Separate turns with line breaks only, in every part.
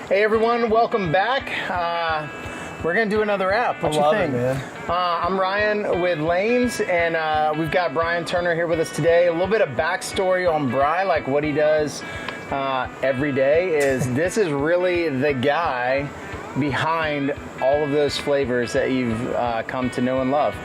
Hey everyone, welcome back. We're gonna do another app. What you think?
Man.
I'm Ryan with Lanes, and we've got Brian Turner here with us today. A little bit of backstory on Bri, like what he does every day. This is really the guy behind all of those flavors that you've come to know and love.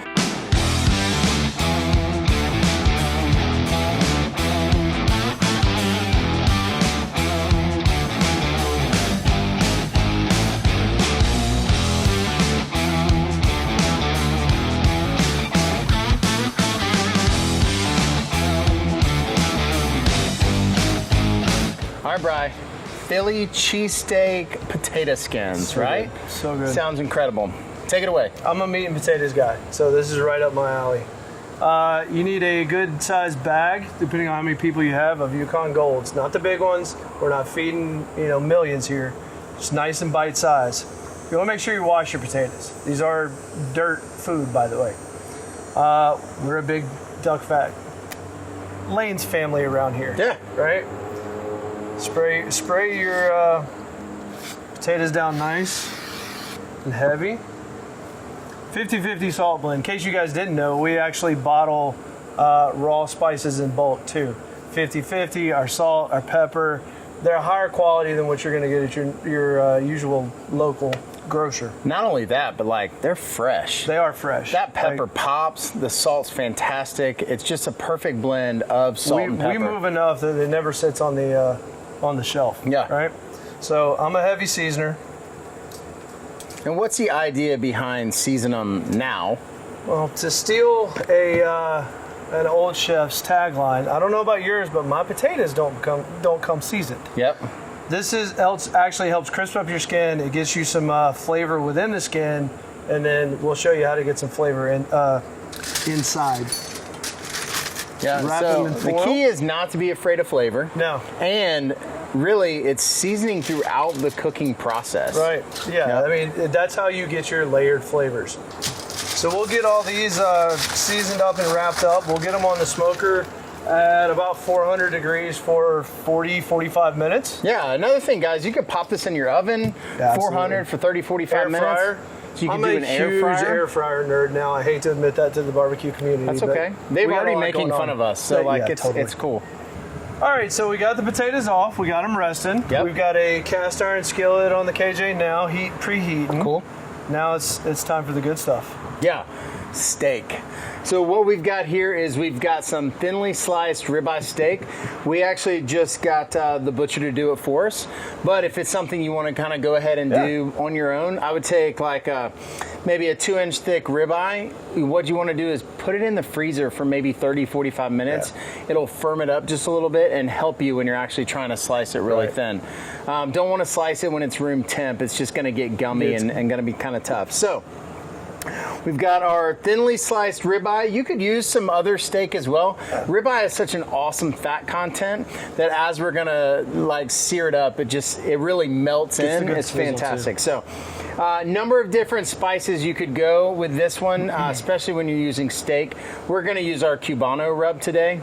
All right, Bri, Philly cheesesteak potato skins,
So
right?
good. So good.
Sounds incredible. Take it away.
I'm a meat and potatoes guy, so this is right up my alley. You need a good sized bag, depending on how many people you have, of Yukon Golds. Not the big ones. We're not feeding, millions here. Just nice and bite size. You want to make sure you wash your potatoes. These are dirt food, by the way. We're a big duck fat Lanes family around here.
Yeah.
Right? Spray your potatoes down nice and heavy. 50-50 salt blend. In case you guys didn't know, we actually bottle raw spices in bulk too. 50-50, our salt, our pepper. They're higher quality than what you're going to get at your usual local grocer.
Not only that, but like they're fresh.
They are fresh.
That pepper pops. The salt's fantastic. It's just a perfect blend of salt and pepper.
We move enough that it never sits on the shelf.
Yeah.
Right. So I'm a heavy seasoner.
And what's the idea behind season them now?
Well, to steal an old chef's tagline, I don't know about yours, but my potatoes don't come seasoned.
Yep.
This actually helps crisp up your skin. It gets you some flavor within the skin, and then we'll show you how to get some flavor inside.
Yeah.
Wrap
So
them in
the
foil.
key is not to be afraid of flavor.
No.
And really, it's seasoning throughout the cooking process.
Right. Yeah.
Yep.
I mean, that's how you get your layered flavors. So we'll get all these seasoned up and wrapped up. We'll get them on the smoker at about 400 degrees for 40-45 minutes.
Yeah, another thing, guys, you could pop this in your oven,
Yeah,
400 for 30-45
Air
minutes.
fryer.
So you can
I'm
do
a
an air
huge
fryer.
air fryer nerd now. I hate to admit that to the barbecue community.
That's
but
okay. They've
we got a
already
lot
making
going
fun
on.
of us, so
Yeah,
totally. It's cool.
All right, so we got the potatoes off. We got them resting.
Yep.
We've got a cast iron skillet on the KJ now, preheating.
Cool.
Now it's time for the good stuff.
Yeah, steak. So what we've got here is we've got some thinly sliced ribeye steak. We actually just got the butcher to do it for us. But if it's something you want to kind of go ahead and do on your own, I would take like maybe a 2-inch thick ribeye. What you want to do is put it in the freezer for maybe 30-45 minutes. Yeah. It'll firm it up just a little bit and help you when you're actually trying to slice it really thin. Don't want to slice it when it's room temp. It's just going to get gummy and going to be kind of tough. So we've got our thinly sliced ribeye. You could use some other steak as well. Ribeye has such an awesome fat content that as we're gonna like sear it up, it really melts in. It's fantastic. So, number of different spices you could go with this one, especially when you're using steak. We're gonna use our Cubano rub today.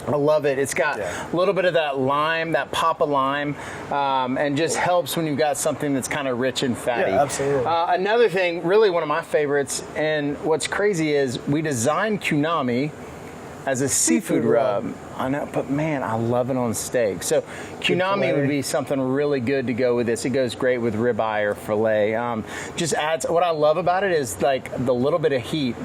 I love it. It's got a little bit of that lime, that pop of lime, and just helps when you've got something that's kind of rich and fatty.
Yeah, absolutely.
Another thing, really one of my favorites, and what's crazy is we designed Kunami as a seafood rub. I know, but man, I love it on steak. So Kunami would be something really good to go with this. It goes great with ribeye or filet. Just adds, what I love about it is like the little bit of heat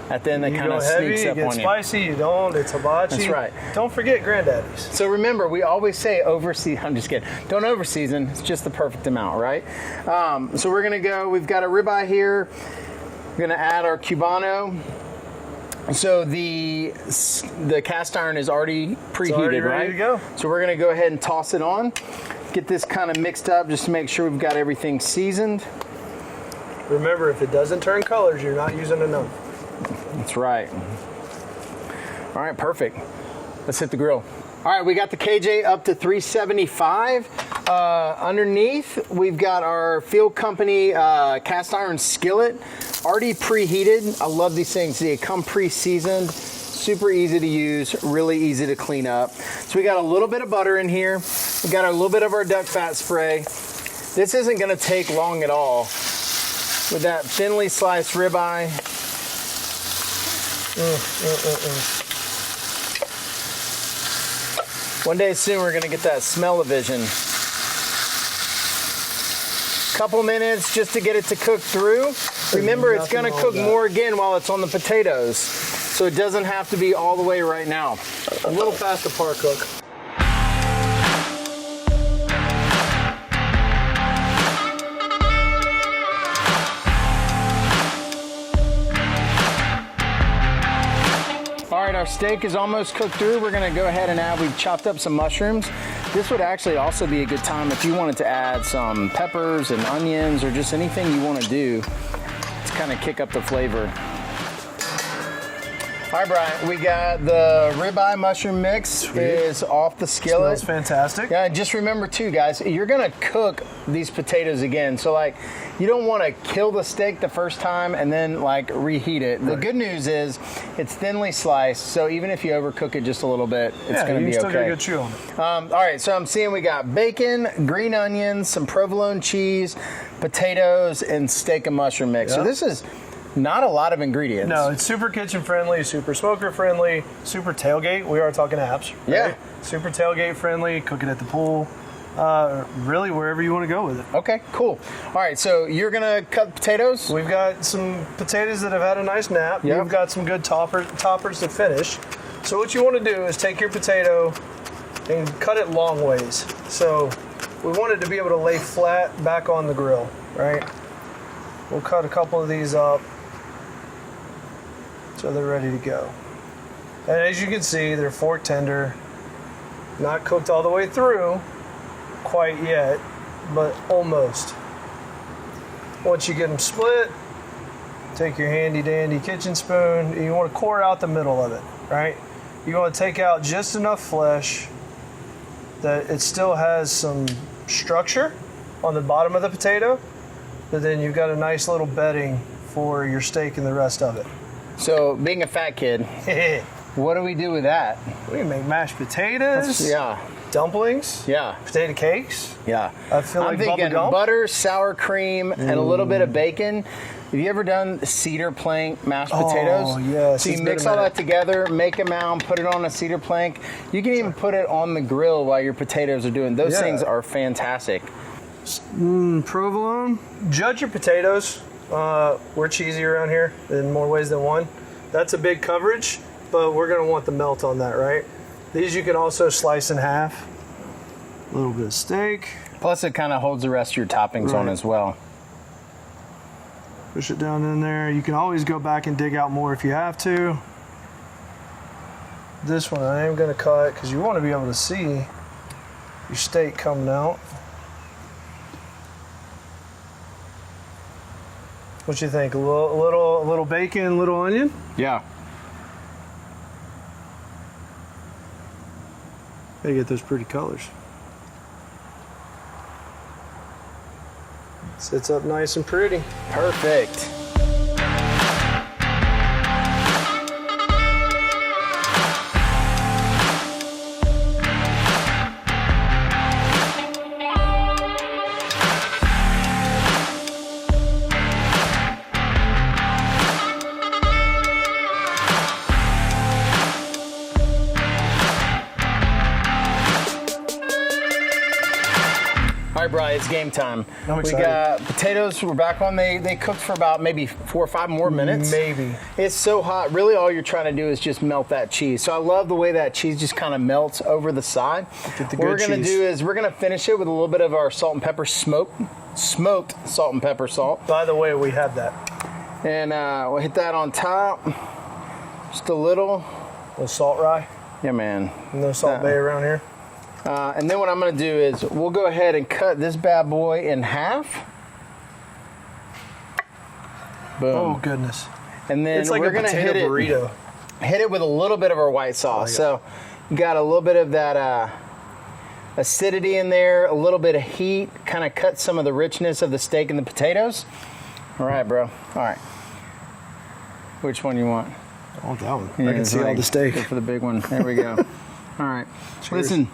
at the end that kind of sneaks up on you.
You get spicy, you don't. It's hibachi.
That's right.
Don't forget granddaddies.
So remember, we always say I'm just kidding. Don't overseason. It's just the perfect amount, right? So we're going to go, we've got a ribeye here. We're going to add our Cubano. So the cast iron is already preheated,
It's already ready
right?
to go.
So we're going to go ahead and toss it on. Get this kind of mixed up just to make sure we've got everything seasoned.
Remember, if it doesn't turn colors, you're not using enough.
That's right. All right, perfect. Let's hit the grill. All right, we got the KJ up to 375. Underneath, we've got our Field Company cast iron skillet, already preheated. I love these things. They come pre-seasoned. Super easy to use, really easy to clean up. So we got a little bit of butter in here. We got a little bit of our duck fat spray. This isn't going to take long at all. With that thinly sliced ribeye. One day soon we're going to get that smell-o-vision. Couple minutes just to get it to cook through. Remember, it's going to cook more again while it's on the potatoes. So it doesn't have to be all the way right now.
A little past the par cook.
All right, our steak is almost cooked through. We're gonna go ahead and add, we've chopped up some mushrooms. This would actually also be a good time if you wanted to add some peppers and onions or just anything you wanna do to kind of kick up the flavor. All right, Brian, we got the ribeye mushroom mix is off the skillet.
Smells fantastic.
Yeah, just remember too, guys, you're gonna cook these potatoes again. So like, you don't wanna kill the steak the first time and then like reheat it. The good news is it's thinly sliced, so even if you overcook it just a little bit, it's gonna be okay.
You still get a good chew on it.
All right, so I'm seeing we got bacon, green onions, some provolone cheese, potatoes, and steak and mushroom mix.
Yep.
So this is not a lot of ingredients.
No, it's super kitchen friendly, super smoker friendly, super tailgate. We are talking apps. Right?
Yeah.
Super tailgate friendly, cook it at the pool. Really wherever you want to go with it.
Okay, cool. All right, so you're gonna cut potatoes?
We've got some potatoes that have had a nice nap.
Yep.
We've got some good toppers to finish. So what you want to do is take your potato and cut it long ways. So we want it to be able to lay flat back on the grill, right? We'll cut a couple of these up so they're ready to go. And as you can see, they're fork tender, not cooked all the way through quite yet, but almost. Once you get them split, take your handy dandy kitchen spoon, and you want to core out the middle of it, right? You want to take out just enough flesh that it still has some structure on the bottom of the potato, but then you've got a nice little bedding for your steak and the rest of it.
So, being a fat kid, what do we do with that?
We can make mashed potatoes, dumplings, potato cakes.
Yeah.
I feel like
I'm thinking
bubble gum.
butter, sour cream, and a little bit of bacon. Have you ever done cedar plank mashed potatoes?
Oh, yes.
So you mix all that together, make a mound, put it on a cedar plank. You can even put it on the grill while your potatoes are doing. Those things are fantastic.
Provolone. Judge your potatoes. We're cheesy around here in more ways than one. That's a big coverage, but we're going to want the melt on that, right? These you can also slice in half. A little bit of steak.
Plus it kind of holds the rest of your toppings on as well.
Push it down in there. You can always go back and dig out more if you have to. This one I am going to cut because you want to be able to see your steak coming out. What you think? A little bacon, a little onion?
Yeah.
Gotta get those pretty colors. Sits up nice and pretty.
Perfect. All right, Brian, it's game time.
I'm
we
excited.
got potatoes. We're back on. They cooked for about maybe 4 or 5 more minutes.
Maybe.
It's so hot. Really, all you're trying to do is just melt that cheese. So I love the way that cheese just kind of melts over the side.
Get the
what we're
good
going to
cheese.
do is we're going to finish it with a little bit of our salt and pepper smoked salt and pepper salt.
By the way, we have that.
And we'll hit that on top. Just a little.
little salt rye.
Yeah, man.
No salt bay around here.
And then what I'm going to do is we'll go ahead and cut this bad boy in half. Boom.
Oh, goodness.
And then
It's like
we're
a
going to
potato burrito.
hit it with a little bit of our white sauce. So you got a little bit of that acidity in there, a little bit of heat, kind of cut some of the richness of the steak and the potatoes. All right, bro. All right. Which one you want?
I want that one.
Yeah,
I can
it's
see all
like-
the steak.
go for the big one. There we go. All right.
Cheers.
Listen,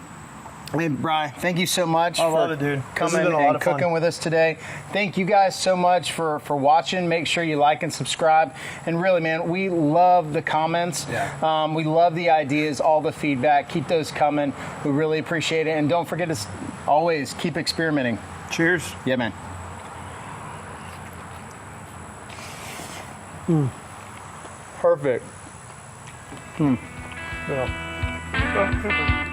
Hey, Brian, thank you so much
I love
for
it, dude. This has
coming
been a lot
and
of fun.
cooking with us today. Thank you guys so much for watching. Make sure you like and subscribe. And really, man, we love the comments.
Yeah.
We love the ideas, all the feedback. Keep those coming. We really appreciate it. And don't forget to always keep experimenting.
Cheers.
Yeah, man. Perfect.
Yeah.